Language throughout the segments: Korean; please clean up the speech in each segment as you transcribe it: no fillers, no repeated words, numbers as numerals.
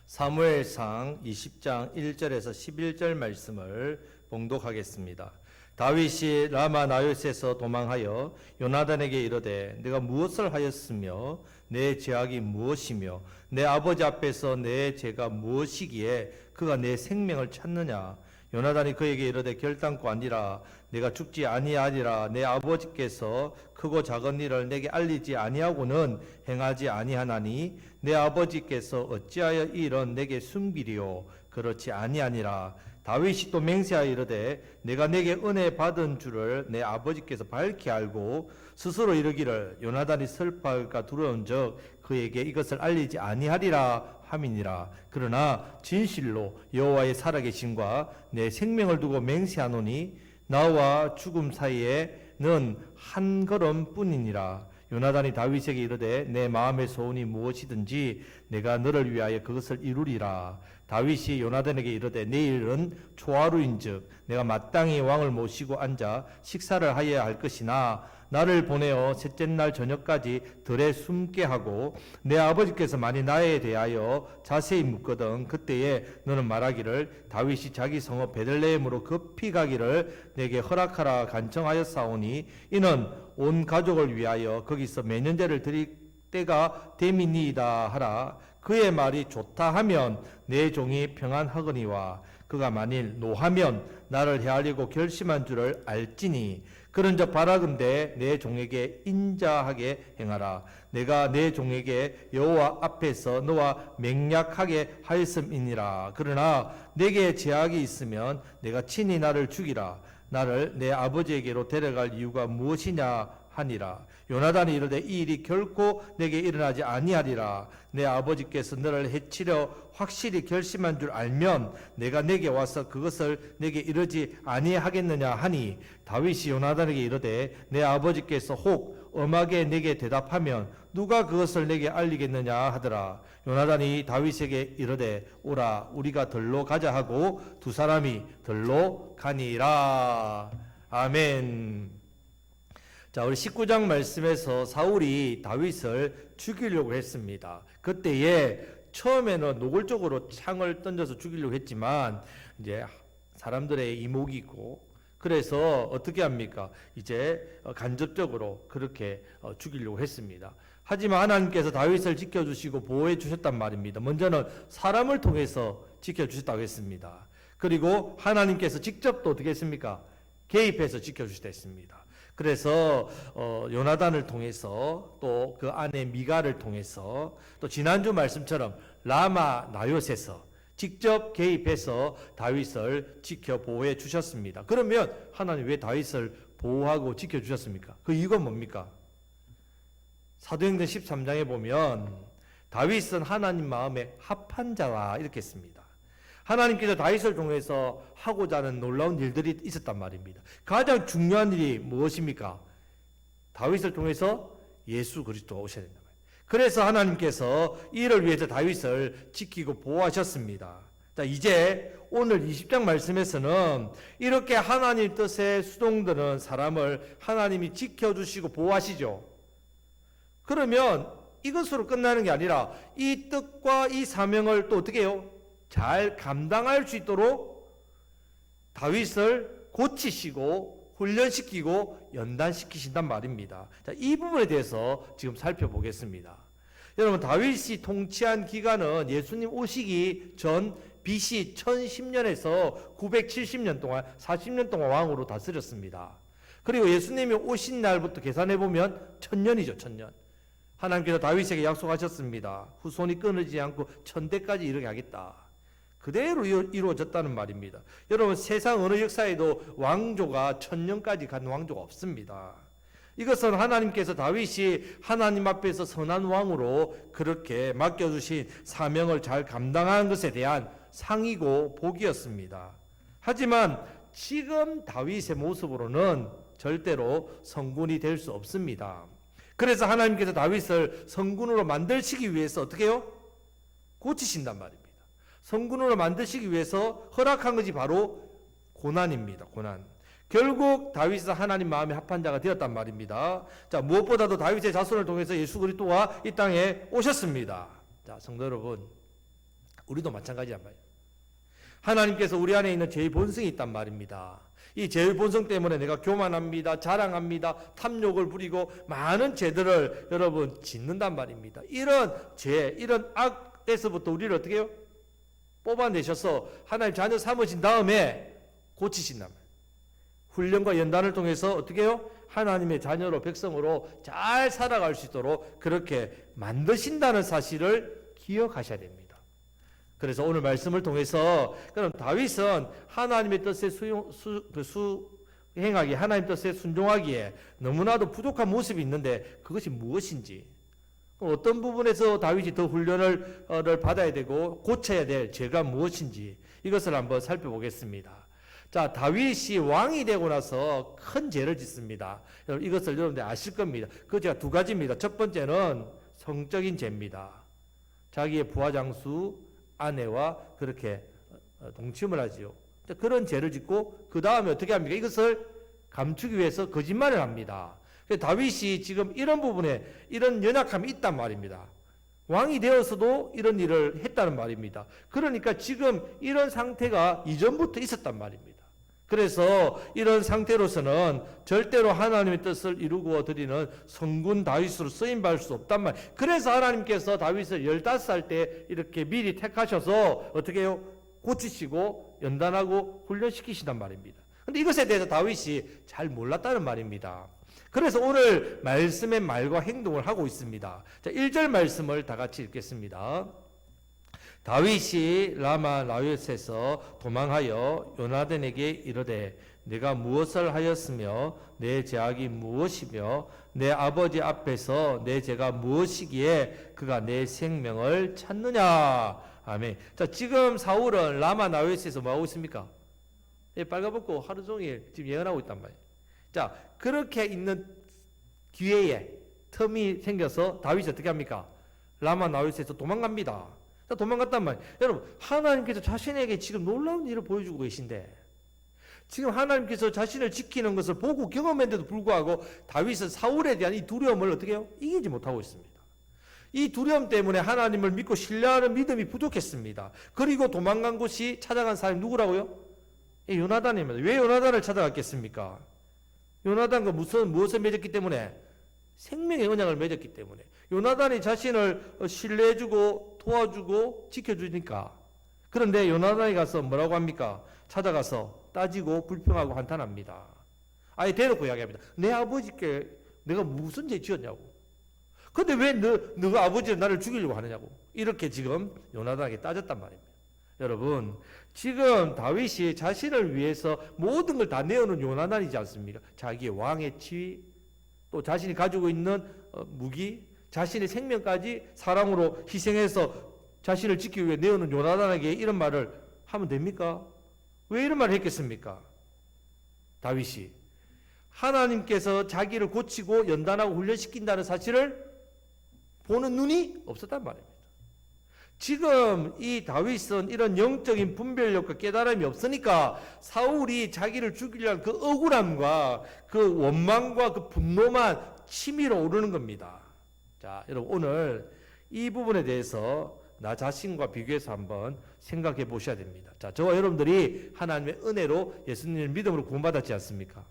사무엘상 20장 1절에서 11절 말씀을 봉독하겠습니다. 다윗이 라마 나요셋에서 도망하여 요나단에게 이르되 내가 무엇을 하였으며 내 죄악이 무엇이며 내 아버지 앞에서 내 죄가 무엇이기에 그가 내 생명을 찾느냐. 요나단이 그에게 이르되 결단코 아니라 내가 죽지 아니하리라. 내 아버지께서 크고 작은 일을 내게 알리지 아니하고는 행하지 아니하나니 내 아버지께서 어찌하여 이 일은 내게 숨기리요. 그렇지 아니하니라. 다윗이 또 맹세하여 이르되 내가 내게 은혜 받은 줄을 내 아버지께서 밝히 알고 스스로 이르기를 요나단이 슬퍼할까 두려운즉 그에게 이것을 알리지 아니하리라 함이니라. 그러나 진실로 여호와의 살아계심과 내 생명을 두고 맹세하노니 나와 죽음 사이에는 한 걸음뿐이니라. 요나단이 다윗에게 이르되 내 마음의 소원이 무엇이든지 내가 너를 위하여 그것을 이루리라. 다윗이 요나단에게 이르되 내일은 초하루인즉 내가 마땅히 왕을 모시고 앉아 식사를 하여야 할 것이나 나를 보내어 셋째 날 저녁까지 들에 숨게 하고 내 아버지께서 만일 나에 대하여 자세히 묻거든 그때에 너는 말하기를 다윗이 자기 성읍 베들레헴으로 급히 가기를 내게 허락하라 간청하였사오니 이는 온 가족을 위하여 거기서 매년제를 드릴 때가 됨이니이다 하라. 그의 말이 좋다 하면 내 종이 평안하거니와 그가 만일 노하면 나를 헤아리고 결심한 줄을 알지니 그런즉 바라건대 내 종에게 인자하게 행하라. 내가 내 종에게 여호와 앞에서 너와 맹약하게 하였음이니라. 그러나 내게 제약이 있으면 내가 친히 나를 죽이라. 나를 내 아버지에게로 데려갈 이유가 무엇이냐 하니라. 요나단이 이르되 이 일이 결코 내게 일어나지 아니하리라. 내 아버지께서 너를 해치려 확실히 결심한 줄 알면 내가 내게 와서 그것을 내게 이르지 아니하겠느냐 하니 다윗이 요나단에게 이르되 내 아버지께서 혹 엄하게 내게 대답하면 누가 그것을 내게 알리겠느냐 하더라. 요나단이 다윗에게 이르되 오라 우리가 들로 가자 하고 두 사람이 들로 가니라. 아멘. 자, 우리 19장 말씀에서 사울이 다윗을 죽이려고 했습니다. 그때에 처음에는 노골적으로 창을 던져서 죽이려고 했지만 이제 사람들의 이목이고 그래서 어떻게 합니까? 이제 간접적으로 그렇게 죽이려고 했습니다. 하지만 하나님께서 다윗을 지켜주시고 보호해 주셨단 말입니다. 먼저는 사람을 통해서 지켜주셨다고 했습니다. 그리고 하나님께서 직접 또 어떻게 했습니까? 개입해서 지켜주셨다 했습니다. 그래서 요나단을 통해서 또 그 아내 미가를 통해서 또 지난주 말씀처럼 라마 나요셋에서 직접 개입해서 다윗을 지켜 보호해 주셨습니다. 그러면 하나님 왜 다윗을 보호하고 지켜 주셨습니까? 그 이유가 뭡니까? 사도행전 13장에 보면 다윗은 하나님 마음에 합한 자라 이렇게 했습니다. 하나님께서 다윗을 통해서 하고자 하는 놀라운 일들이 있었단 말입니다. 가장 중요한 일이 무엇입니까? 다윗을 통해서 예수 그리스도가 오셔야 된단 말이에요. 그래서 하나님께서 이를 위해서 다윗을 지키고 보호하셨습니다. 자, 이제 오늘 20장 말씀에서는 이렇게 하나님 뜻에 수동드는 사람을 하나님이 지켜주시고 보호하시죠. 그러면 이것으로 끝나는 게 아니라 이 뜻과 이 사명을 또 어떻게 해요? 잘 감당할 수 있도록 다윗을 고치시고 훈련시키고 연단시키신단 말입니다. 자, 이 부분에 대해서 지금 살펴보겠습니다. 여러분, 다윗이 통치한 기간은 예수님 오시기 전 BC 1010년에서 970년 동안 40년 동안 왕으로 다스렸습니다. 그리고 예수님이 오신 날부터 계산해보면 1000년이죠. 1000년. 하나님께서 다윗에게 약속하셨습니다. 후손이 끊어지지 않고 1000대까지 이르게 하겠다. 그대로 이루어졌다는 말입니다. 여러분, 세상 어느 역사에도 왕조가 1000년까지 간 왕조가 없습니다. 이것은 하나님께서 다윗이 하나님 앞에서 선한 왕으로 그렇게 맡겨주신 사명을 잘 감당한 것에 대한 상이고 복이었습니다. 하지만 지금 다윗의 모습으로는 절대로 성군이 될 수 없습니다. 그래서 하나님께서 다윗을 성군으로 만드시기 위해서 어떻게 해요? 고치신단 말입니다. 성군으로 만드시기 위해서 허락한 것이 바로 고난입니다. 고난. 결국 다윗은 하나님 마음에 합한 자가 되었단 말입니다. 자, 무엇보다도 다윗의 자손을 통해서 예수 그리스도가 이 땅에 오셨습니다. 자, 성도 여러분, 우리도 마찬가지란 말이에요. 하나님께서 우리 안에 있는 죄의 본성이 있단 말입니다. 이 죄의 본성 때문에 내가 교만합니다. 자랑합니다. 탐욕을 부리고 많은 죄들을 여러분 짓는단 말입니다. 이런 죄, 이런 악에서부터 우리를 어떻게 해요? 뽑아내셔서 하나님 자녀 삼으신 다음에 고치신단 말이에요. 훈련과 연단을 통해서 어떻게 해요? 하나님의 자녀로 백성으로 잘 살아갈 수 있도록 그렇게 만드신다는 사실을 기억하셔야 됩니다. 그래서 오늘 말씀을 통해서 그럼 다윗은 하나님의 뜻에 수행하기에 하나님 뜻에 순종하기에 너무나도 부족한 모습이 있는데 그것이 무엇인지 어떤 부분에서 다윗이 더 훈련을 받아야 되고 고쳐야 될 죄가 무엇인지 이것을 한번 살펴보겠습니다. 자, 다윗이 왕이 되고 나서 큰 죄를 짓습니다. 이것을 여러분들 아실 겁니다. 그 죄가 두 가지입니다. 첫 번째는 성적인 죄입니다. 자기의 부하장수 아내와 그렇게 동침을 하지요. 그런 죄를 짓고 그 다음에 어떻게 합니까? 이것을 감추기 위해서 거짓말을 합니다. 다윗이 지금 이런 부분에 이런 연약함이 있단 말입니다. 왕이 되어서도 이런 일을 했다는 말입니다. 그러니까 지금 이런 상태가 이전부터 있었단 말입니다. 그래서 이런 상태로서는 절대로 하나님의 뜻을 이루고 드리는 성군 다윗으로 쓰임받을 수 없단 말이에요. 그래서 하나님께서 다윗을 15살 때 이렇게 미리 택하셔서 어떻게 해요? 고치시고 연단하고 훈련시키신단 말입니다. 그런데 이것에 대해서 다윗이 잘 몰랐다는 말입니다. 그래서 오늘 말씀의 말과 행동을 하고 있습니다. 자, 1절 말씀을 다 같이 읽겠습니다. 다윗이 라마 나요셋에서 도망하여 요나단에게 이르되 내가 무엇을 하였으며 내 죄악이 무엇이며 내 아버지 앞에서 내 죄가 무엇이기에 그가 내 생명을 찾느냐. 아멘. 자, 지금 사울은 라마 나요셋에서 뭐하고 있습니까? 빨가벗고 하루 종일 지금 예언하고 있단 말이에요. 자, 그렇게 있는 기회에 틈이 생겨서 다윗이 어떻게 합니까? 라마 나요셋에서 도망갑니다. 도망갔단 말이에요. 여러분, 하나님께서 자신에게 지금 놀라운 일을 보여주고 계신데 지금 하나님께서 자신을 지키는 것을 보고 경험했는데도 불구하고 다윗은 사울에 대한 이 두려움을 어떻게 해요? 이기지 못하고 있습니다. 이 두려움 때문에 하나님을 믿고 신뢰하는 믿음이 부족했습니다. 그리고 도망간 곳이 찾아간 사람이 누구라고요? 요나단입니다. 왜 요나단을 찾아갔겠습니까? 요나단과 무엇을 맺었기 때문에? 생명의 언약을 맺었기 때문에. 요나단이 자신을 신뢰해주고 도와주고 지켜주니까. 그런데 요나단이 가서 뭐라고 합니까? 찾아가서 따지고 불평하고 한탄합니다. 아예 대놓고 이야기합니다. 내 아버지께 내가 무슨 죄 지었냐고. 근데 왜 너가 아버지는 나를 죽이려고 하느냐고. 이렇게 지금 요나단에게 따졌단 말입니다. 여러분, 지금 다윗이 자신을 위해서 모든 걸 다 내어놓은 요나단이지 않습니까? 자기의 왕의 지위, 또 자신이 가지고 있는 무기, 자신의 생명까지 사랑으로 희생해서 자신을 지키기 위해 내어놓은 요나단에게 이런 말을 하면 됩니까? 왜 이런 말을 했겠습니까? 다윗이 하나님께서 자기를 고치고 연단하고 훈련시킨다는 사실을 보는 눈이 없었단 말입니다. 지금 이 다윗은 이런 영적인 분별력과 깨달음이 없으니까 사울이 자기를 죽이려는 그 억울함과 그 원망과 그 분노만 치밀어 오르는 겁니다. 자, 여러분 오늘 이 부분에 대해서 나 자신과 비교해서 한번 생각해 보셔야 됩니다. 자, 저와 여러분들이 하나님의 은혜로 예수님을 믿음으로 구원받았지 않습니까?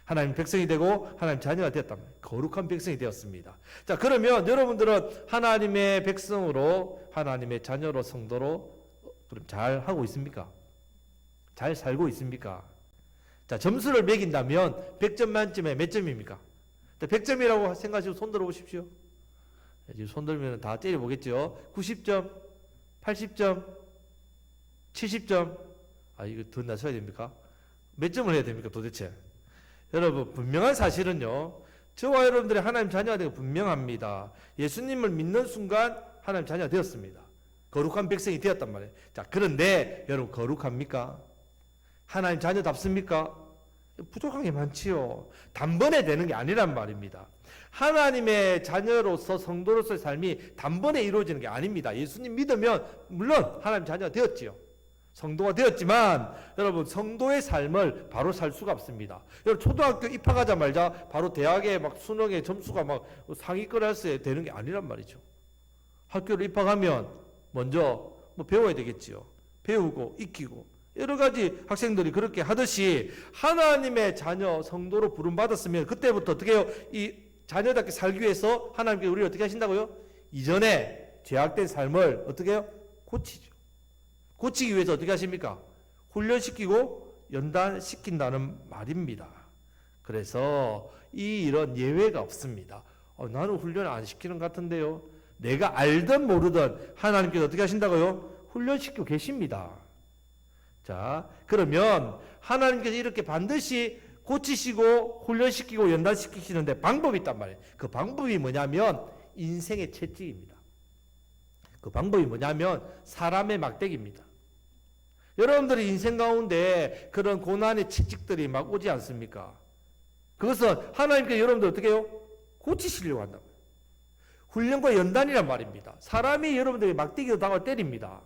하나님 백성이 되고 하나님 자녀가 되었단 말이에요. 거룩한 백성이 되었습니다. 자, 그러면 여러분들은 하나님의 백성으로 하나님의 자녀로 성도로 그럼 잘 하고 있습니까? 잘 살고 있습니까? 자, 점수를 매긴다면 100점 만점에 몇 점입니까? 100점이라고 생각하시고 손 들어보십시오. 지금 손 들면 다 때려보겠죠. 90점, 80점, 70점. 아, 이거 더 낮춰야 됩니까? 몇 점을 해야 됩니까 도대체? 여러분, 분명한 사실은요, 저와 여러분들이 하나님 자녀가 되고 분명합니다. 예수님을 믿는 순간 하나님 자녀가 되었습니다. 거룩한 백성이 되었단 말이에요. 자, 그런데 여러분, 거룩합니까? 하나님 자녀답습니까? 부족한 게 많지요. 단번에 되는 게 아니란 말입니다. 하나님의 자녀로서 성도로서의 삶이 단번에 이루어지는 게 아닙니다. 예수님 믿으면 물론 하나님 자녀가 되었지요. 성도가 되었지만 여러분, 성도의 삶을 바로 살 수가 없습니다. 여러분, 초등학교 입학하자마자 바로 대학에 막 수능의 점수가 막 상위권에서 되는 게 아니란 말이죠. 학교를 입학하면 먼저 뭐 배워야 되겠지요. 배우고 익히고 여러 가지 학생들이 그렇게 하듯이 하나님의 자녀 성도로 부름받았으면 그때부터 어떻게 해요? 이 자녀답게 살기 위해서 하나님께 우리를 어떻게 하신다고요? 이전에 죄악된 삶을 어떻게 해요? 고치죠. 고치기 위해서 어떻게 하십니까? 훈련시키고 연단시킨다는 말입니다. 그래서 이런 예외가 없습니다. 나는 훈련 안 시키는 것 같은데요. 내가 알든 모르든 하나님께서 어떻게 하신다고요? 훈련시키고 계십니다. 자, 그러면 하나님께서 이렇게 반드시 고치시고 훈련시키고 연단시키시는데 방법이 있단 말이에요. 그 방법이 뭐냐면 인생의 채찍입니다. 그 방법이 뭐냐면 사람의 막대기입니다. 여러분들이 인생 가운데 그런 고난의 채찍들이 막 오지 않습니까? 그것은 하나님께서 여러분들 어떻게 해요? 고치시려고 한다. 훈련과 연단이란 말입니다. 사람이 여러분들이 막대기로 다가 때립니다.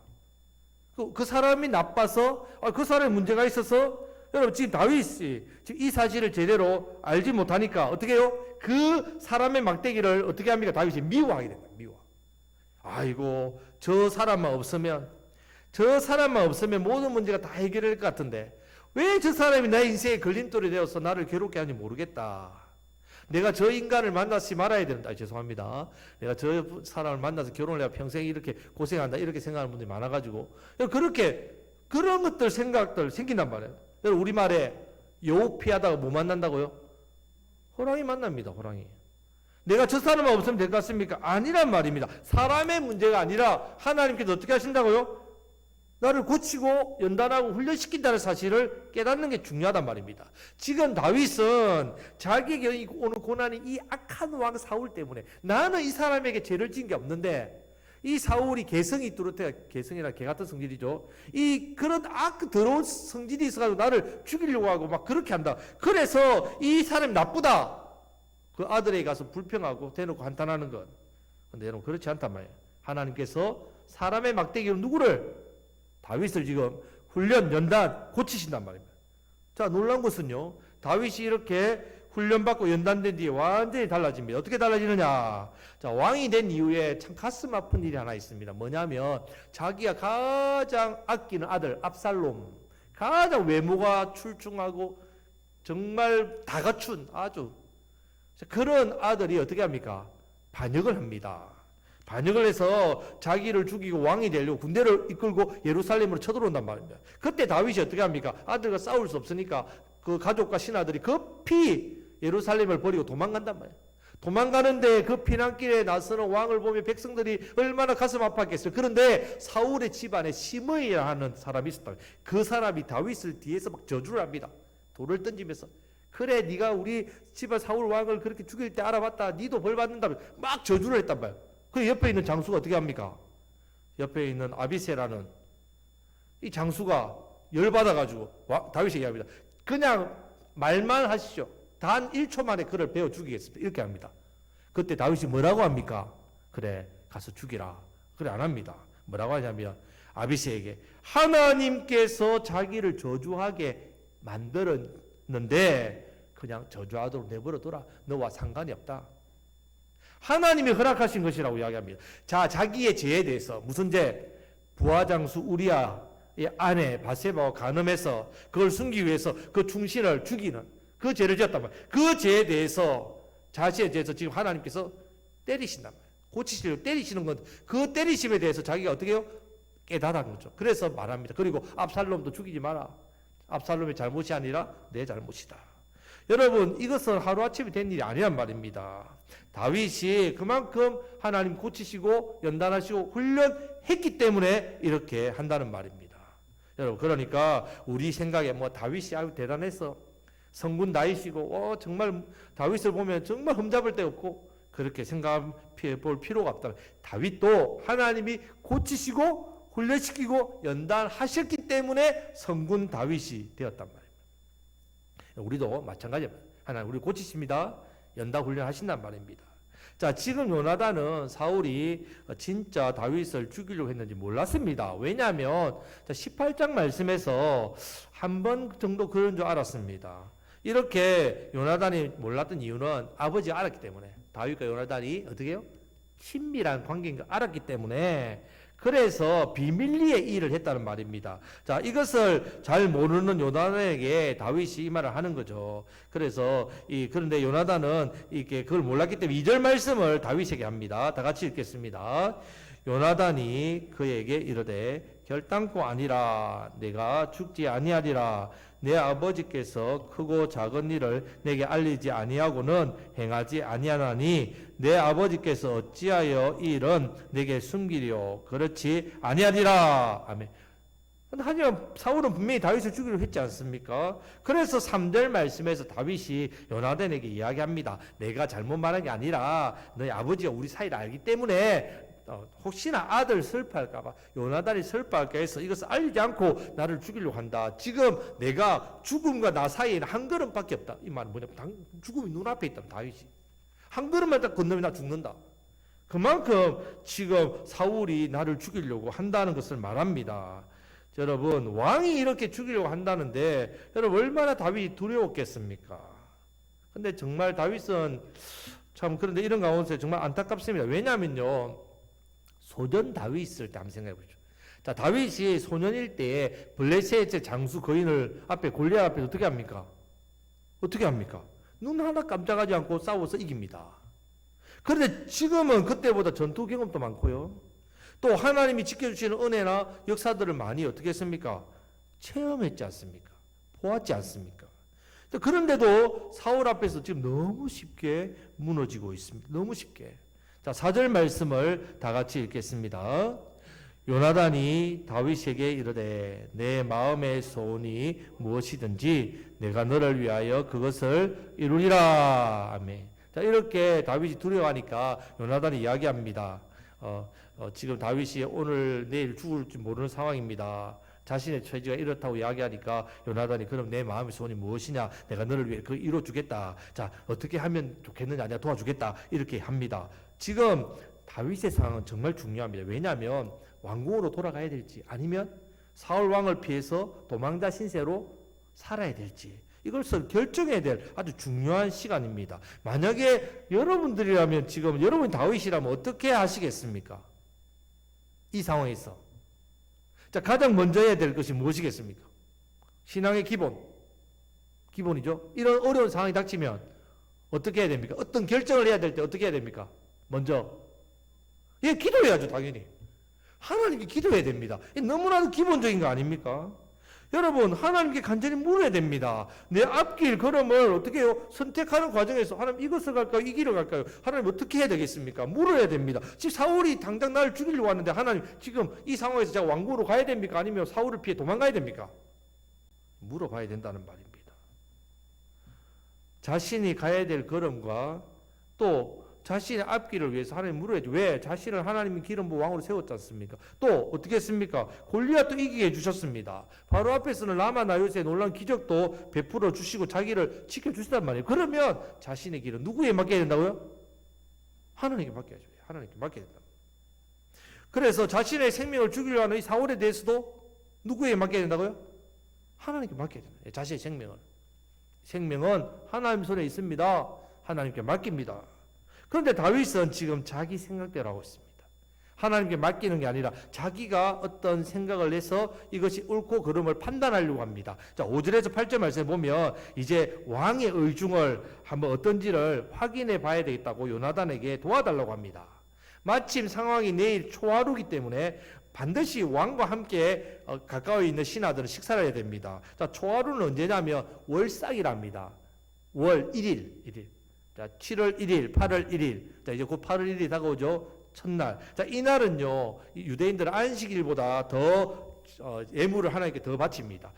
그 사람이 나빠서, 그 사람에 문제가 있어서, 여러분 지금 다윗이 지금 이 사실을 제대로 알지 못하니까 어떻게 해요? 그 사람의 막대기를 어떻게 합니까? 다윗이 미워하게 된다. 미워. 아이고, 저 사람만 없으면 모든 문제가 다 해결될 것 같은데 왜 저 사람이 내 인생의 걸림돌이 되어서 나를 괴롭게 하는지 모르겠다. 내가 저 인간을 만나지 말아야 된다. 죄송합니다. 내가 저 사람을 만나서 결혼을 해야 평생 이렇게 고생한다. 이렇게 생각하는 분들이 많아가지고 그렇게 그런 것들 생각들 생긴단 말이에요. 여러분 우리말에 여우 피하다가 뭐 만난다고요? 호랑이 만납니다. 호랑이. 내가 저 사람만 없으면 될 것 같습니까? 아니란 말입니다. 사람의 문제가 아니라 하나님께서 어떻게 하신다고요? 나를 고치고 연단하고 훈련시킨다는 사실을 깨닫는 게 중요하단 말입니다. 지금 다윗은 자기에게 오는 고난이 이 악한 왕 사울 때문에 나는 이 사람에게 죄를 지은 게 없는데 이 사울이 개성이 뚜렷해. 개성이라 개 같은 성질이죠. 그런 더러운 성질이 있어가지고 나를 죽이려고 하고 막 그렇게 한다. 그래서 이 사람이 나쁘다. 그 아들에게 가서 불평하고 대놓고 한탄하는 것. 근데 여러분 그렇지 않단 말이에요. 하나님께서 사람의 막대기로 누구를? 다윗을 지금 훈련, 연단, 고치신단 말입니다. 자, 놀라운 것은요. 다윗이 이렇게 훈련받고 연단된 뒤에 완전히 달라집니다. 어떻게 달라지느냐? 자, 왕이 된 이후에 참 가슴 아픈 일이 하나 있습니다. 뭐냐면 자기가 가장 아끼는 아들 압살롬, 가장 외모가 출중하고 정말 다 갖춘 아주 그런 아들이 어떻게 합니까? 반역을 합니다. 반역을 해서 자기를 죽이고 왕이 되려고 군대를 이끌고 예루살렘으로 쳐들어온단 말입니다. 그때 다윗이 어떻게 합니까? 아들과 싸울 수 없으니까 그 가족과 신하들이 급히 예루살렘을 버리고 도망간단 말이에요. 도망가는데 그 피난길에 나서는 왕을 보며 백성들이 얼마나 가슴 아팠겠어요. 그런데 사울의 집안에 시므이라 하는 사람이 있었다. 그 사람이 다윗을 뒤에서 막 저주를 합니다. 돌을 던지면서 그래 네가 우리 집안 사울 왕을 그렇게 죽일 때 알아봤다. 니도 벌 받는다며 막 저주를 했단 말이에요. 그 옆에 있는 장수가 어떻게 합니까? 옆에 있는 아비새라는 이 장수가 열받아가지고 다윗이 얘기합니다. 그냥 말만 하시죠. 단 1초 만에 그를 베어 죽이겠습니다. 이렇게 합니다. 그때 다윗이 뭐라고 합니까? 그래 가서 죽이라. 그래 안 합니다. 뭐라고 하냐면 아비새에게 하나님께서 자기를 저주하게 만들었는데 그냥 저주하도록 내버려둬라. 너와 상관이 없다. 하나님이 허락하신 것이라고 이야기합니다. 자, 자기의 죄에 대해서 무슨 죄? 부하장수 우리아의 아내 바세바와 간음해서 그걸 숨기기 위해서 그 충신을 죽이는 그 죄를 지었단 말이에요. 그 죄에 대해서 자신에 대해서 지금 하나님께서 때리신단 말이에요. 고치시려고 때리시는 건 그 때리심에 대해서 자기가 어떻게 해요? 깨달은 거죠. 그래서 말합니다. 그리고 압살롬도 죽이지 마라. 압살롬의 잘못이 아니라 내 잘못이다. 여러분 이것은 하루아침에 된 일이 아니란 말입니다. 다윗이 그만큼 하나님 고치시고 연단하시고 훈련했기 때문에 이렇게 한다는 말입니다. 여러분 그러니까 우리 생각에 뭐 다윗이 아주 대단해서 성군 다윗이고 정말 다윗을 보면 정말 흠잡을 데 없고 그렇게 생각해 볼 필요가 없다. 다윗도 하나님이 고치시고 훈련시키고 연단하셨기 때문에 성군 다윗이 되었단 말입니다. 우리도 마찬가지입니다. 하나님 우리 고치십니다. 연단 훈련하신단 말입니다. 자, 지금 요나단은 사울이 진짜 다윗을 죽이려고 했는지 몰랐습니다. 왜냐하면 18장 말씀에서 한 번 정도 그런 줄 알았습니다. 이렇게 요나단이 몰랐던 이유는 아버지가 알았기 때문에 다윗과 요나단이 어떻게 해요? 친밀한 관계인 걸 알았기 때문에 그래서 비밀리에 일을 했다는 말입니다. 자, 이것을 잘 모르는 요나단에게 다윗이 이 말을 하는 거죠. 그래서 그런데 요나단은 이렇게 그걸 몰랐기 때문에 2절 말씀을 다윗에게 합니다. 다 같이 읽겠습니다. 요나단이 그에게 이르되 결단코 아니라 내가 죽지 아니하리라. 내 아버지께서 크고 작은 일을 내게 알리지 아니하고는 행하지 아니하나니 내 아버지께서 어찌하여 이 일은 내게 숨기려 그렇지 아니하리라. 아멘. 하지만 사울은 분명히 다윗을 죽이려 했지 않습니까? 그래서 3절 말씀에서 다윗이 요나단에게 이야기합니다. 내가 잘못 말한 게 아니라 너희 아버지가 우리 사이를 알기 때문에 혹시나 아들 슬퍼할까봐 요나단이 슬퍼할까 해서 이것을 알리지 않고 나를 죽이려고 한다. 지금 내가 죽음과 나 사이에는 한 걸음밖에 없다. 이 말은 뭐냐면 죽음이 눈앞에 있다. 다윗이 한 걸음만 딱 건너면 나 죽는다. 그만큼 지금 사울이 나를 죽이려고 한다는 것을 말합니다. 여러분, 왕이 이렇게 죽이려고 한다는데 여러분 얼마나 다윗이 두려웠겠습니까? 근데 정말 다윗은 참, 그런데 이런 가운데 정말 안타깝습니다. 왜냐면요, 소년 다윗 있을 때 한번 생각해 보죠. 자, 다윗이 소년일 때에 블레셋의 장수 거인을 앞에 골리앗 앞에 어떻게 합니까? 어떻게 합니까? 눈 하나 깜짝하지 않고 싸워서 이깁니다. 그런데 지금은 그때보다 전투 경험도 많고요. 또 하나님이 지켜주시는 은혜나 역사들을 많이 어떻게 했습니까? 체험했지 않습니까? 보았지 않습니까? 그런데도 사울 앞에서 지금 너무 쉽게 무너지고 있습니다. 너무 쉽게. 자, 4절 말씀을 다 같이 읽겠습니다. 요나단이 다윗에게 이르되 내 마음의 소원이 무엇이든지 내가 너를 위하여 그것을 이루리라. 아멘. 자, 이렇게 다윗이 두려워하니까 요나단이 이야기합니다. 지금 다윗이 오늘 내일 죽을지 모르는 상황입니다. 자신의 처지가 이렇다고 이야기하니까 요나단이 그럼 내 마음의 소원이 무엇이냐? 내가 너를 위해 그걸 이루어주겠다. 자, 어떻게 하면 좋겠느냐? 내가 도와주겠다. 이렇게 합니다. 지금 다윗의 상황은 정말 중요합니다. 왜냐하면 왕궁으로 돌아가야 될지 아니면 사울 왕을 피해서 도망자 신세로 살아야 될지 이것을 결정해야 될 아주 중요한 시간입니다. 만약에 여러분들이라면 지금 여러분이 다윗이라면 어떻게 하시겠습니까? 이 상황에서 자, 가장 먼저 해야 될 것이 무엇이겠습니까? 신앙의 기본이죠. 이런 어려운 상황이 닥치면 어떻게 해야 됩니까? 어떤 결정을 해야 될 때 어떻게 해야 됩니까? 먼저 기도해야죠. 당연히 하나님께 기도해야 됩니다. 너무나도 기본적인 거 아닙니까? 여러분, 하나님께 간절히 물어야 됩니다. 내 앞길 걸음을 어떻게 해요? 선택하는 과정에서 하나님 이것을 갈까요? 이 길을 갈까요? 하나님 어떻게 해야 되겠습니까? 물어야 됩니다. 지금 사울이 당장 나를 죽이려고 하는데 하나님 지금 이 상황에서 제가 왕궁으로 가야 됩니까? 아니면 사울을 피해 도망가야 됩니까? 물어봐야 된다는 말입니다. 자신이 가야 될 걸음과 또 자신의 앞길을 위해서 하나님 물어야죠. 왜? 자신을 하나님이 기름 부어 왕으로 세웠지 않습니까? 또 어떻게 했습니까? 골리앗도 이기게 해주셨습니다. 바로 앞에서는 라마 나요스의 놀라운 기적도 베풀어 주시고 자기를 지켜주시단 말이에요. 그러면 자신의 길은 누구에 맡겨야 된다고요? 하나님께 맡겨야죠. 하나님께 맡겨야 된다. 그래서 자신의 생명을 죽이려 하는 이 사울에 대해서도 누구에 맡겨야 된다고요? 하나님께 맡겨야 된다. 자신의 생명은 하나님 손에 있습니다. 하나님께 맡깁니다. 그런데 다윗은 지금 자기 생각대로 하고 있습니다. 하나님께 맡기는 게 아니라 자기가 어떤 생각을 내서 이것이 옳고 그름을 판단하려고 합니다. 자, 5절에서 8절 말씀에 보면 이제 왕의 의중을 한번 어떤지를 확인해 봐야 되겠다고 요나단에게 도와달라고 합니다. 마침 상황이 내일 초하루기 때문에 반드시 왕과 함께 가까이 있는 신하들은 식사를 해야 됩니다. 자, 초하루는 언제냐면 월삭이랍니다. 월 1일. 자, 7월 1일, 8월 1일. 자, 이제 곧 8월 1일이 다가오죠. 첫날. 자, 이날은요, 유대인들은 안식일보다 더 예물을 하나님께 더 바칩니다.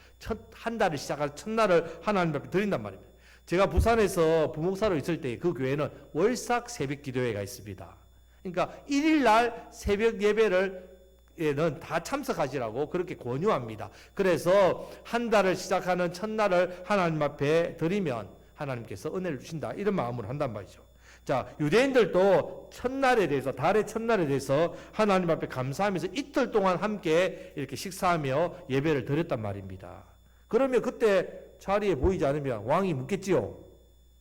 한 달을 시작할 첫날을 하나님 앞에 드린단 말입니다. 제가 부산에서 부목사로 있을 때 그 교회는 월삭 새벽 기도회가 있습니다. 그러니까 1일 날 새벽 예배를 다 참석하시라고 그렇게 권유합니다. 그래서 한 달을 시작하는 첫날을 하나님 앞에 드리면 하나님께서 은혜를 주신다. 이런 마음으로 한단 말이죠. 자, 유대인들도 첫날에 대해서, 달의 첫날에 대해서 하나님 앞에 감사하면서 이틀 동안 함께 이렇게 식사하며 예배를 드렸단 말입니다. 그러면 그때 자리에 보이지 않으면 왕이 묻겠지요.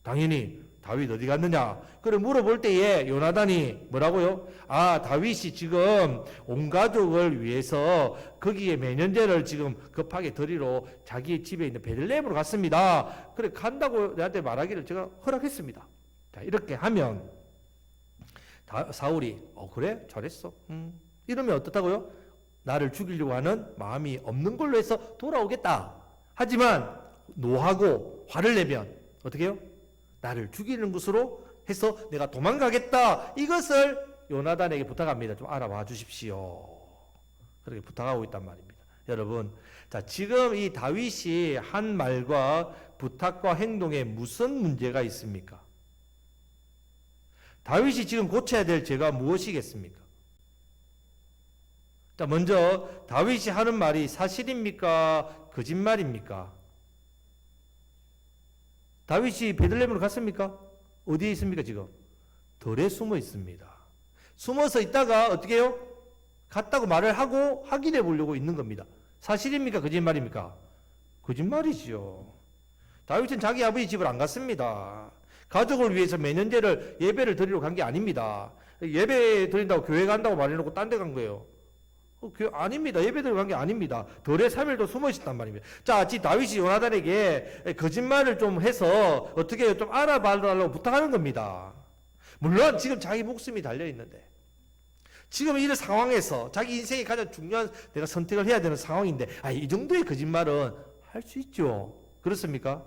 당연히 다윗 어디 갔느냐? 그래 물어볼 때에 요나단이 뭐라고요? 아, 다윗이 지금 온 가족을 위해서 거기에 매년제를 지금 급하게 드리러 자기 집에 있는 베들레헴으로 갔습니다. 그래 간다고 내한테 말하기를 제가 허락했습니다. 자, 이렇게 하면 사울이 그래? 잘했어. 이러면 어떻다고요? 나를 죽이려고 하는 마음이 없는 걸로 해서 돌아오겠다. 하지만 노하고 화를 내면 어떻게 해요? 나를 죽이는 것으로 해서 내가 도망가겠다. 이것을 요나단에게 부탁합니다. 좀 알아봐 주십시오. 그렇게 부탁하고 있단 말입니다. 여러분, 자, 지금 이 다윗이 한 말과 부탁과 행동에 무슨 문제가 있습니까? 다윗이 지금 고쳐야 될 죄가 무엇이겠습니까? 자, 먼저 다윗이 하는 말이 사실입니까? 거짓말입니까? 다윗이 베들레헴으로 갔습니까? 어디에 있습니까 지금? 들에 숨어 있습니다. 숨어서 있다가 어떻게 해요? 갔다고 말을 하고 확인해 보려고 있는 겁니다. 사실입니까? 거짓말입니까? 거짓말이지요. 다윗은 자기 아버지 집을 안 갔습니다. 가족을 위해서 매년제를 예배를 드리러 간 게 아닙니다. 예배 드린다고 교회 간다고 말해놓고 딴 데 간 거예요. 아닙니다. 예배 드리러 간 게 아닙니다. 덜에 3일도 숨어 있었단 말입니다. 자, 다윗이 요나단에게 거짓말을 좀 해서 어떻게 좀 알아봐달라고 부탁하는 겁니다. 물론 지금 자기 목숨이 달려있는데 지금 이 상황에서 자기 인생이 가장 중요한 내가 선택을 해야 되는 상황인데 이 정도의 거짓말은 할 수 있죠. 그렇습니까?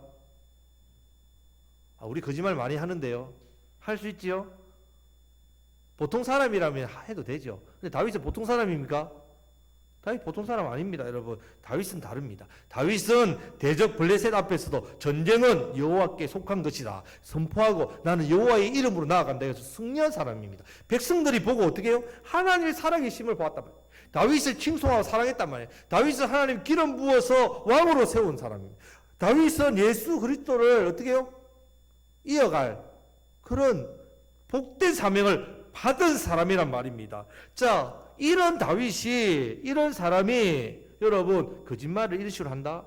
우리 거짓말 많이 하는데요. 할 수 있지요? 보통 사람이라면 해도 되죠. 근데 다윗은 보통 사람입니까? 다윗 보통 사람 아닙니다, 여러분. 다윗은 다릅니다. 다윗은 대적 블레셋 앞에서도 전쟁은 여호와께 속한 것이다 선포하고 나는 여호와의 이름으로 나아간다 해서 승리한 사람입니다. 백성들이 보고 어떻게 해요? 하나님의 살아계심을 보았단 말이에요. 다윗을 칭송하고 사랑했단 말이에요. 다윗은 하나님 기름 부어서 왕으로 세운 사람입니다. 다윗은 예수 그리스도를 어떻게 해요? 이어갈 그런 복된 사명을 받은 사람이란 말입니다. 자, 이런 다윗이, 이런 사람이 여러분 거짓말을 이런 식으로 한다?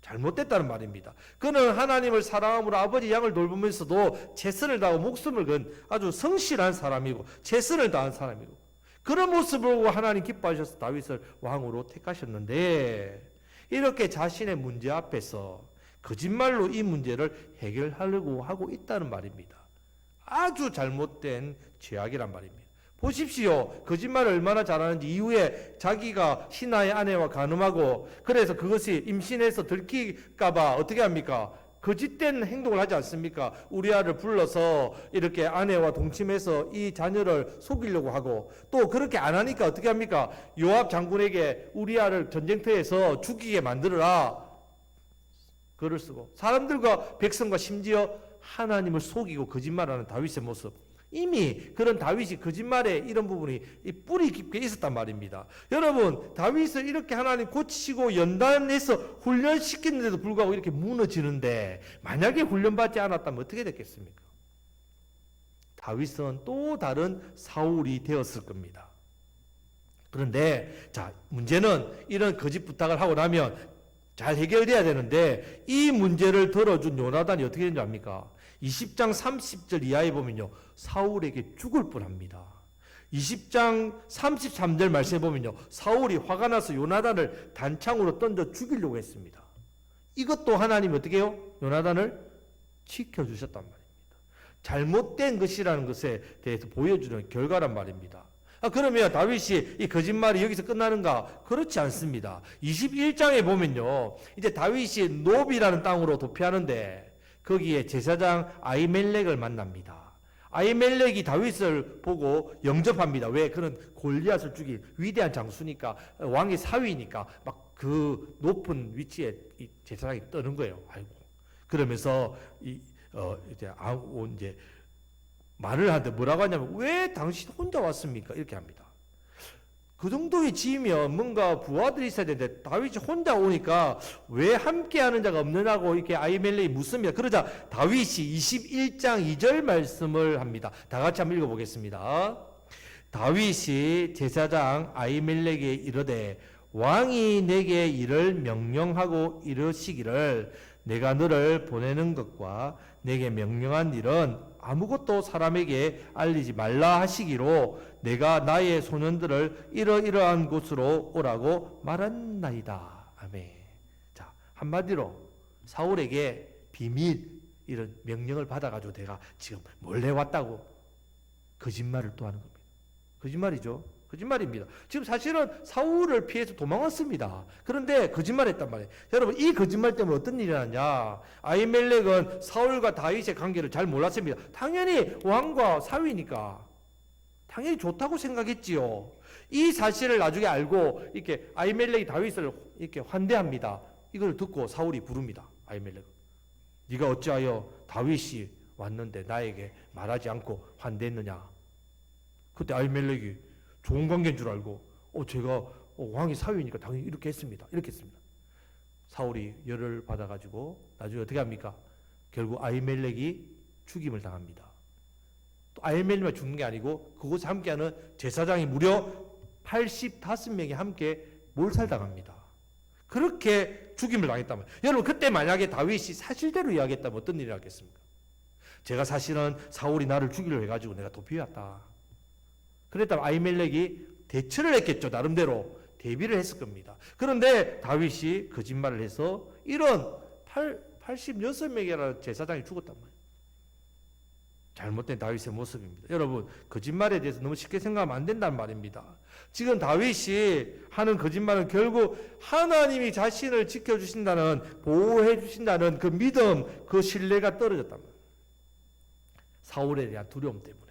잘못됐다는 말입니다. 그는 하나님을 사랑함으로 아버지 양을 돌보면서도 최선을 다하고 목숨을 건 아주 성실한 사람이고 최선을 다한 사람이고 그런 모습을 보고 하나님 기뻐하셔서 다윗을 왕으로 택하셨는데 이렇게 자신의 문제 앞에서 거짓말로 이 문제를 해결하려고 하고 있다는 말입니다. 아주 잘못된 죄악이란 말입니다. 보십시오. 거짓말을 얼마나 잘하는지 이후에 자기가 신하의 아내와 간음하고 그래서 그것이 임신해서 들킬까봐 어떻게 합니까? 거짓된 행동을 하지 않습니까? 우리아를 불러서 이렇게 아내와 동침해서 이 자녀를 속이려고 하고 또 그렇게 안 하니까 어떻게 합니까? 요압 장군에게 우리아를 전쟁터에서 죽이게 만들어라. 글을 쓰고 사람들과 백성과 심지어 하나님을 속이고 거짓말하는 다윗의 모습 이미 그런 다윗이 거짓말에 이런 부분이 뿌리 깊게 있었단 말입니다. 여러분 다윗을 이렇게 하나님 고치시고 연단해서 훈련시키는데도 불구하고 이렇게 무너지는데 만약에 훈련받지 않았다면 어떻게 됐겠습니까? 다윗은 또 다른 사울이 되었을 겁니다. 그런데 자 문제는 이런 거짓 부탁을 하고 나면 잘 해결돼야 되는데 이 문제를 들어준 요나단이 어떻게 되는지 압니까? 20장 30절 이하에 보면요 사울에게 죽을 뻔합니다. 20장 33절 말씀에 보면요 사울이 화가 나서 요나단을 단창으로 던져 죽이려고 했습니다. 이것도 하나님이 어떻게 해요? 요나단을 지켜주셨단 말입니다. 잘못된 것이라는 것에 대해서 보여주는 결과란 말입니다. 그러면 다윗이 이 거짓말이 여기서 끝나는가? 그렇지 않습니다. 21장에 보면요 이제 다윗이 노비라는 땅으로 도피하는데 거기에 제사장 아히멜렉을 만납니다. 아히멜렉이 다윗을 보고 영접합니다. 왜? 그는 골리앗을 죽인 위대한 장수니까 왕의 사위니까 막 그 높은 위치에 이 제사장이 떠는 거예요. 아이고. 그러면서 이제 말을 하는데 뭐라고 하냐면 왜 당신 혼자 왔습니까? 이렇게 합니다. 그 정도의 지면 뭔가 부하들이 있어야 되는데 다윗이 혼자 오니까 왜 함께하는 자가 없느냐고 이렇게 아히멜렉이 묻습니다. 그러자 다윗이 21장 2절 말씀을 합니다. 다 같이 한번 읽어보겠습니다. 다윗이 제사장 아히멜렉에게 이르되 왕이 내게 이를 명령하고 이르시기를 내가 너를 보내는 것과 내게 명령한 일은 아무것도 사람에게 알리지 말라 하시기로 내가 나의 소년들을 이러이러한 곳으로 오라고 말했나이다. 아멘. 자, 한마디로 사울에게 비밀 이런 명령을 받아가지고 내가 지금 몰래 왔다고 거짓말을 또 하는 겁니다. 거짓말이죠. 거짓말입니다. 지금 사실은 사울을 피해서 도망왔습니다. 그런데 거짓말했단 말이에요. 여러분, 이 거짓말 때문에 어떤 일이 일어났냐? 아히멜렉은 사울과 다윗의 관계를 잘 몰랐습니다. 당연히 왕과 사위니까 당연히 좋다고 생각했지요. 이 사실을 나중에 알고 이렇게 아히멜렉이 다윗을 이렇게 환대합니다. 이걸 듣고 사울이 부릅니다. 아히멜렉, 네가 어찌하여 다윗이 왔는데 나에게 말하지 않고 환대했느냐? 그때 아히멜렉이 좋은 관계인 줄 알고 제가 왕의 사위니까 당연히 이렇게 했습니다. 이렇게 했습니다. 사울이 열을 받아가지고 나중에 어떻게 합니까? 결국 아히멜렉이 죽임을 당합니다. 또 아히멜렉만 죽는 게 아니고 그곳에 함께하는 제사장이 무려 85명이 함께 몰살당합니다. 그렇게 죽임을 당했단 말이에요. 여러분, 그때 만약에 다윗이 사실대로 이야기했다면 어떤 일이 났겠습니까? 제가 사실은 사울이 나를 죽이려 해가지고 내가 도피해왔다. 그랬다면 아히멜렉이 대처를 했겠죠. 나름대로 대비를 했을 겁니다. 그런데 다윗이 거짓말을 해서 이런 86명이라는 제사장이 죽었단 말이에요. 잘못된 다윗의 모습입니다. 여러분, 거짓말에 대해서 너무 쉽게 생각하면 안 된다는 말입니다. 지금 다윗이 하는 거짓말은 결국 하나님이 자신을 지켜주신다는, 보호해 주신다는 그 믿음, 그 신뢰가 떨어졌단 말이에요. 사울에 대한 두려움 때문에.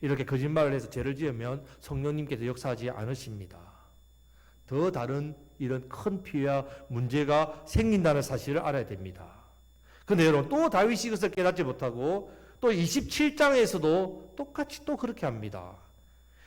이렇게 거짓말을 해서 죄를 지으면 성령님께서 역사하지 않으십니다. 더 다른 이런 큰 피해와 문제가 생긴다는 사실을 알아야 됩니다. 그런데 여러분, 또 다윗이 이것을 깨닫지 못하고 또 27장에서도 똑같이 또 그렇게 합니다.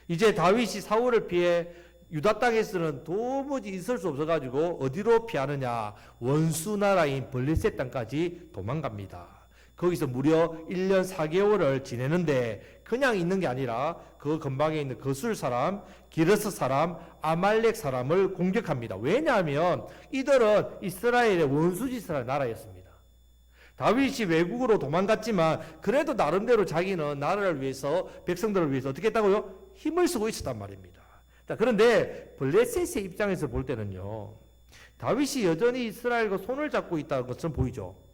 이제 다윗이 사울을 피해 유다 땅에서는 도무지 있을 수 없어가지고 어디로 피하느냐? 원수 나라인 블레셋 땅까지 도망갑니다. 거기서 무려 1년 4개월을 지내는데 그냥 있는 게 아니라 그 근방에 있는 거술 사람, 기르스 사람, 아말렉 사람을 공격합니다. 왜냐하면 이들은 이스라엘의 원수짓을 할 나라였습니다. 다윗이 외국으로 도망갔지만 그래도 나름대로 자기는 나라를 위해서, 백성들을 위해서 어떻게 했다고요? 힘을 쓰고 있었단 말입니다. 자, 그런데 블레셋의 입장에서 볼 때는요, 다윗이 여전히 이스라엘과 손을 잡고 있다는 것은 보이죠.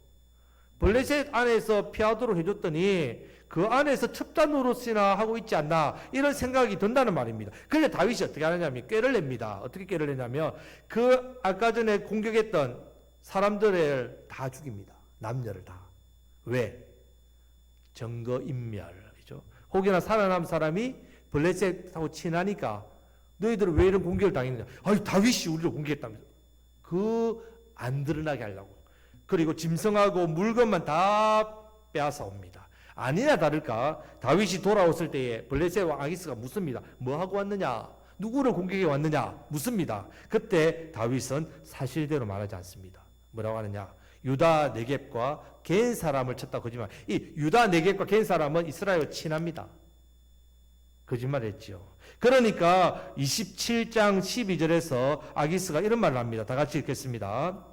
블레셋 안에서 피하도록 해줬더니 그 안에서 첩자 노릇이나 하고 있지 않나, 이런 생각이 든다는 말입니다. 그런데 다윗이 어떻게 하느냐면 꾀를 냅니다. 어떻게 꾀를 내냐면 그 아까 전에 공격했던 사람들을 다 죽입니다. 남녀를 다. 왜? 증거인멸이죠. 혹여나 살아남은 사람이 블레셋하고 친하니까 너희들은 왜 이런 공격을 당했느냐? 아니, 다윗이 우리를 공격했다면서. 안 드러나게 하려고. 그리고 짐승하고 물건만 다 빼앗아 옵니다. 아니나 다를까 다윗이 돌아왔을 때에 블레셋 왕 아기스가 묻습니다. 뭐 하고 왔느냐? 누구를 공격해 왔느냐? 묻습니다. 그때 다윗은 사실대로 말하지 않습니다. 뭐라고 하느냐? 유다 네겝과 겐 사람을 쳤다 거짓말. 이 유다 네겝과 겐 사람은 이스라엘 친합니다. 거짓말했지요. 그러니까 27장 12절에서 아기스가 이런 말을 합니다. 다 같이 읽겠습니다.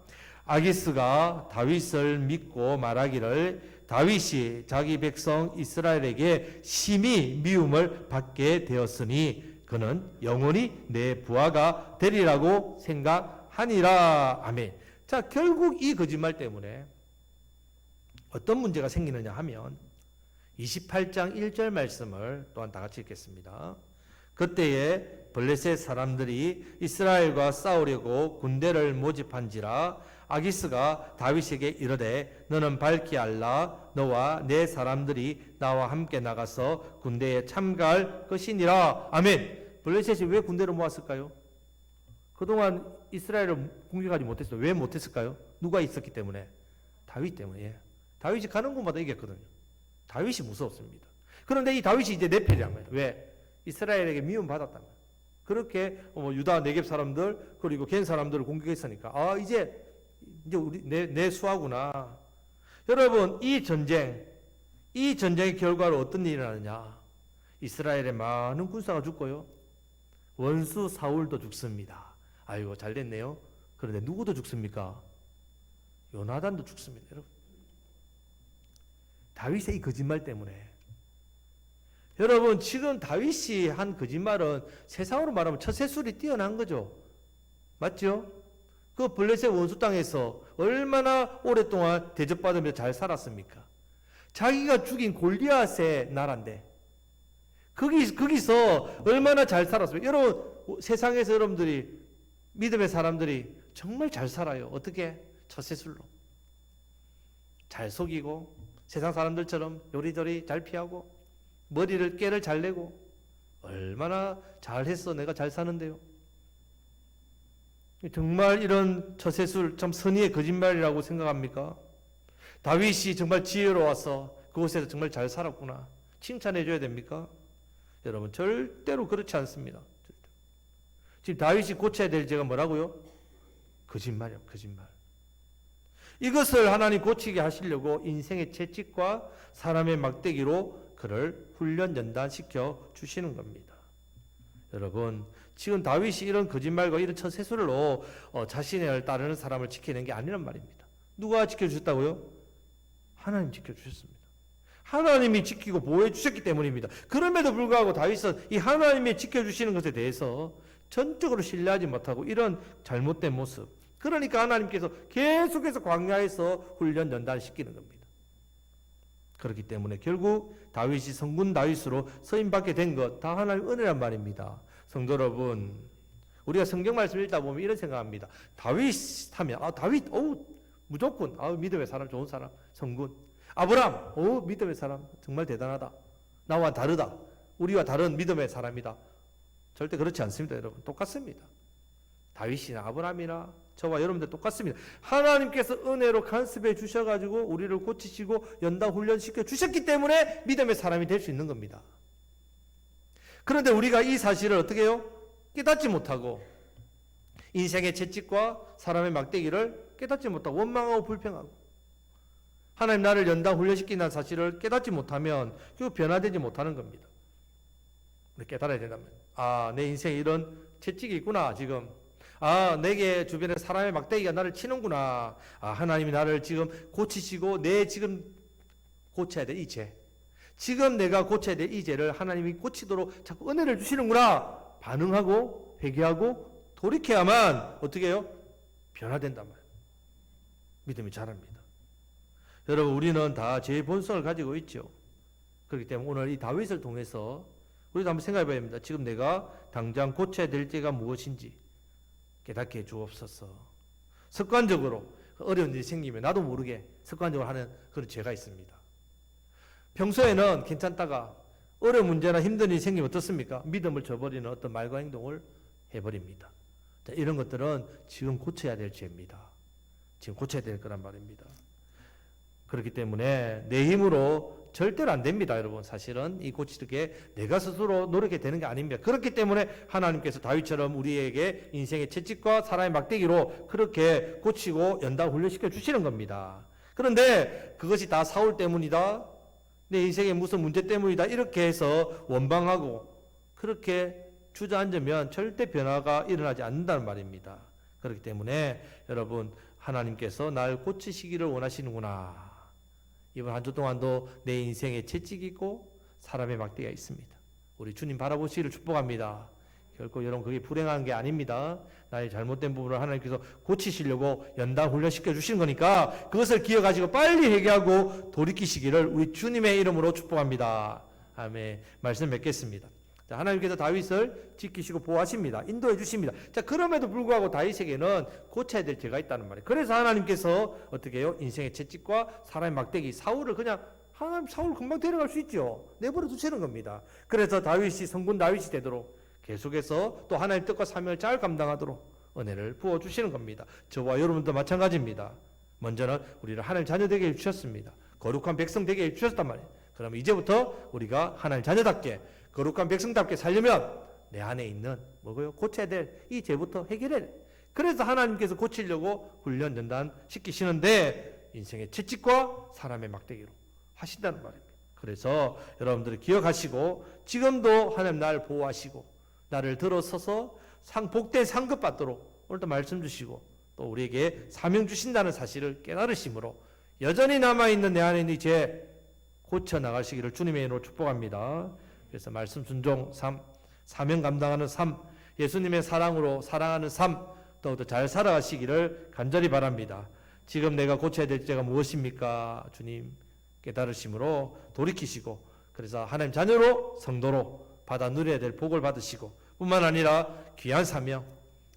아기스가 다윗을 믿고 말하기를 다윗이 자기 백성 이스라엘에게 심히 미움을 받게 되었으니 그는 영원히 내 부하가 되리라고 생각하니라. 아멘. 자, 결국 이 거짓말 때문에 어떤 문제가 생기느냐 하면 28장 1절 말씀을 또한 다 같이 읽겠습니다. 그때에 블레셋 사람들이 이스라엘과 싸우려고 군대를 모집한지라 아기스가 다윗에게 이르되 너는 밝히 알라. 너와 내 사람들이 나와 함께 나가서 군대에 참가할 것이니라. 아멘. 블레셋이 왜 군대를 모았을까요? 그동안 이스라엘을 공격하지 못했어요. 왜 못했을까요? 누가 있었기 때문에? 다윗 때문에. 다윗이 가는 곳마다 이겼거든요. 다윗이 무서웠습니다. 그런데 이 다윗이 이제 내패란 말이에요. 왜? 이스라엘에게 미움받았단 말이에요. 그렇게 유다 네겝 사람들 그리고 겐 사람들을 공격했으니까 이제 우리 내 수하구나. 여러분, 이 전쟁의 결과로 어떤 일이 일어나느냐? 이스라엘의 많은 군사가 죽고요. 원수 사울도 죽습니다. 아이고, 잘 됐네요. 그런데 누구도 죽습니까? 요나단도 죽습니다. 여러분, 다윗의 이 거짓말 때문에. 여러분, 지금 다윗이 한 거짓말은 세상으로 말하면 처세술이 뛰어난 거죠. 맞죠? 그 블레셋 원수 땅에서 얼마나 오랫동안 대접받으며 잘 살았습니까? 자기가 죽인 골리앗의 나라인데 거기서 얼마나 잘 살았습니까? 여러분, 세상에서 여러분들이 믿음의 사람들이 정말 잘 살아요. 어떻게? 처세술로. 잘 속이고 세상 사람들처럼 요리조리 잘 피하고 깨를 잘 내고 얼마나 잘했어. 내가 잘 사는데요. 정말 이런 처세술 참 선의의 거짓말이라고 생각합니까? 다윗이 정말 지혜로워서 그곳에서 정말 잘 살았구나 칭찬해 줘야 됩니까? 여러분, 절대로 그렇지 않습니다. 지금 다윗이 고쳐야 될 죄가 뭐라고요? 거짓말이요. 거짓말. 이것을 하나님 고치게 하시려고 인생의 채찍과 사람의 막대기로 그를 훈련 연단시켜 주시는 겁니다. 여러분, 지금 다윗이 이런 거짓말과 이런 처세술로 자신을 따르는 사람을 지키는 게 아니란 말입니다. 누가 지켜주셨다고요? 하나님 지켜주셨습니다. 하나님이 지키고 보호해 주셨기 때문입니다. 그럼에도 불구하고 다윗은 이 하나님이 지켜주시는 것에 대해서 전적으로 신뢰하지 못하고 이런 잘못된 모습, 그러니까 하나님께서 계속해서 광야에서 훈련 연단시키는 겁니다. 그렇기 때문에 결국 다윗이 성군 다윗으로 서임받게 된 것 다 하나님의 은혜란 말입니다. 성도 여러분, 우리가 성경 말씀을 읽다 보면 이런 생각합니다. 다윗 하면 다윗 무조건 믿음의 사람, 좋은 사람, 성군. 아브람 믿음의 사람, 정말 대단하다. 나와 다르다. 우리와 다른 믿음의 사람이다. 절대 그렇지 않습니다. 여러분, 똑같습니다. 다윗이나 아브람이나 저와 여러분들 똑같습니다. 하나님께서 은혜로 간섭해 주셔가지고 우리를 고치시고 연단 훈련시켜 주셨기 때문에 믿음의 사람이 될 수 있는 겁니다. 그런데 우리가 이 사실을 어떻게 해요? 깨닫지 못하고 인생의 채찍과 사람의 막대기를 깨닫지 못하고 원망하고 불평하고 하나님 나를 연단 훈련시킨다는 사실을 깨닫지 못하면 결국 변화되지 못하는 겁니다. 우리 깨달아야 된다면 내 인생에 이런 채찍이 있구나 지금. 내게 주변에 사람의 막대기가 나를 치는구나. 하나님이 나를 지금 고치시고 내 지금 고쳐야 될 이 죄. 지금 내가 고쳐야 될 이 죄를 하나님이 고치도록 자꾸 은혜를 주시는구나. 반응하고 회개하고 돌이켜야만 어떻게 해요? 변화된단 말이에요. 믿음이 자랍니다. 여러분, 우리는 다 죄의 본성을 가지고 있죠. 그렇기 때문에 오늘 이 다윗을 통해서 우리도 한번 생각해 봐야 됩니다. 지금 내가 당장 고쳐야 될 죄가 무엇인지 깨닫게 해 주옵소서. 습관적으로 어려운 일이 생기면 나도 모르게 습관적으로 하는 그런 죄가 있습니다. 평소에는 괜찮다가 어려운 문제나 힘든 일이 생기면 어떻습니까? 믿음을 저버리는 어떤 말과 행동을 해버립니다. 자, 이런 것들은 지금 고쳐야 될 죄입니다. 지금 고쳐야 될 거란 말입니다. 그렇기 때문에 내 힘으로 절대로 안 됩니다. 여러분, 사실은 이 고치게 내가 스스로 노력해 되는 게 아닙니다. 그렇기 때문에 하나님께서 다윗처럼 우리에게 인생의 채찍과 사람의 막대기로 그렇게 고치고 연단 훈련시켜 주시는 겁니다. 그런데 그것이 다 사울 때문이다, 내 인생의 무슨 문제 때문이다 이렇게 해서 원방하고 그렇게 주저앉으면 절대 변화가 일어나지 않는다는 말입니다. 그렇기 때문에 여러분, 하나님께서 날 고치시기를 원하시는구나. 이번 한 주 동안도 내 인생에 채찍이 있고 사람의 막대기가 있습니다. 우리 주님 바라보시기를 축복합니다. 결코 여러분 그게 불행한 게 아닙니다. 나의 잘못된 부분을 하나님께서 고치시려고 연단 훈련시켜 주시는 거니까 그것을 기억하시고 빨리 회개하고 돌이키시기를 우리 주님의 이름으로 축복합니다. 아멘. 말씀 맺겠습니다. 자, 하나님께서 다윗을 지키시고 보호하십니다. 인도해 주십니다. 자, 그럼에도 불구하고 다윗에게는 고쳐야 될 죄가 있다는 말이에요. 그래서 하나님께서 어떻게 해요? 인생의 채찍과 사람의 막대기, 사울을 그냥 하나님 사울 금방 데려갈 수 있죠. 내버려 두시는 겁니다. 그래서 다윗이 성군 다윗이 되도록 계속해서 또 하나님의 뜻과 사명을 잘 감당하도록 은혜를 부어주시는 겁니다. 저와 여러분도 마찬가지입니다. 먼저는 우리를 하나님 자녀 되게 해주셨습니다. 거룩한 백성 되게 해주셨단 말이에요. 그러면 이제부터 우리가 하나님 자녀답게 거룩한 백성답게 살려면 내 안에 있는 뭐고요? 고쳐야 될 이 죄부터 해결해야 돼. 그래서 하나님께서 고치려고 훈련 연단 시키시는데 인생의 채찍과 사람의 막대기로 하신다는 말입니다. 그래서 여러분들이 기억하시고 지금도 하나님 나를 보호하시고 나를 들어서서 복된 상급 받도록 오늘도 말씀 주시고 또 우리에게 사명 주신다는 사실을 깨달으심으로 여전히 남아있는 내 안에 있는 이 죄 고쳐 나가시기를 주님의 이름으로 축복합니다. 그래서 말씀 순종 3, 사명 감당하는 3, 예수님의 사랑으로 살아가는 3, 더욱더 잘 살아가시기를 간절히 바랍니다. 지금 내가 고쳐야 될 죄가 무엇입니까? 주님 깨달으심으로 돌이키시고 그래서 하나님 자녀로 성도로 받아 누려야 될 복을 받으시고 뿐만 아니라 귀한 사명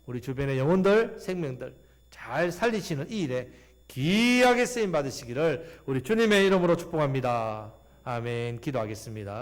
우리 주변의 영혼들 생명들 잘 살리시는 이 일에 귀하게 쓰임 받으시기를 우리 주님의 이름으로 축복합니다. 아멘. 기도하겠습니다.